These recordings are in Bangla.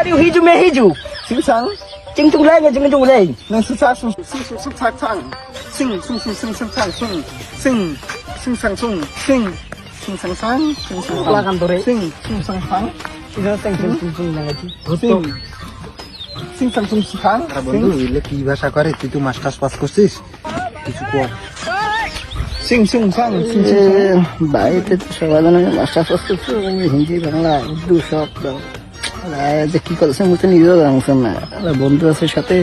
are you hiju me hiju? Sing sang. Ching chung lei ching chung lei. Nang su sa su sing su su sa sang. Sing sing sing sing sing sang sung. Sing sing sang sung. Sing sing sang sang. Sing sing Belakang tuh, Re. Sing sing sang sang. Itu chung chung lagi. Sing sing sang sung sang. বন্ধু এলে কি ভাষা করে? তুই তো মাস্টার্স পাস করছিস, কিছু কর। Sing sing sang. Sing sing sang. বাড়িতে তো সবাই মাস্টার পাস করছে, হিন্দি বাংলা উর্দু সব যে কি করছে আমি তো নিজেও জানতাম না। বন্ধু আছে সাথে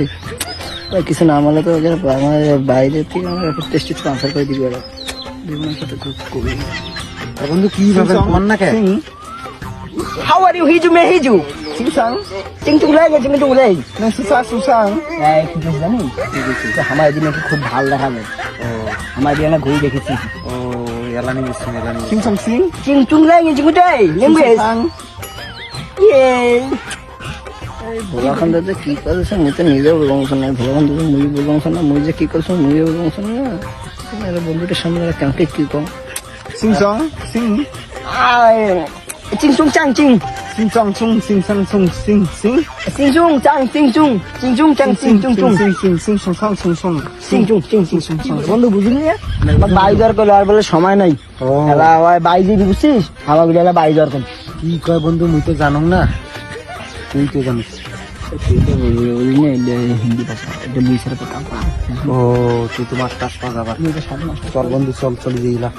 কিছু না আমলে তো আমার বাইরে থেকে আমার টেস্ট ট্রান্সফার করে দিবে ওরা। জীবনের সাথে খুব কবি। বন্ধু কি ভাবে মন না কে? How are you hiju me hiju? Sing sang. Ching chung lei. Nang su sa su sang. কি বলছি জানি? আমার এদিন নাকি খুব ভালো দেখা যায়। আমার এদিন ঘুরে দেখেছি। ও এলানি গেছে এলানি। Sing sang sing. Ching chung lei ching chung lei. Sing Language. sang. ভোলাখণ্ড যে কি করছে মুই তো নিজেও বলবো না। ভোলাখণ্ড যে মুই বলবো না, মুই যে কি করছো মুইও বলবো না। বন্ধুটার সামনে কাউকে কি কম। Sing song. Sing. চিং চুং চাং চিং Sing song sung. Sing sang sung. Sing sing. চিং চুং চাং চিং চুং চিং চুং চাং চিং চুং চুং Sing sing sing sung sang sung sung. চিং চুং চিং চিং Sing sung. বন্ধু বুঝলি না? আমার বাড়ি দর করলো আর বলে সময় নাই। এলা ওই বাড়ি দিবি বুঝছিস? আমার বলে এলা বাড়ি দর কর। কি কয় বন্ধু? মুই তো জানুম না, তুই তো জানিস। হিন্দি ভাষা এটা দুই সাথে কথা। ও তুই তো মাস্টার্স পাস আবার। সামনে চল বন্ধু চল চলে যাইলা।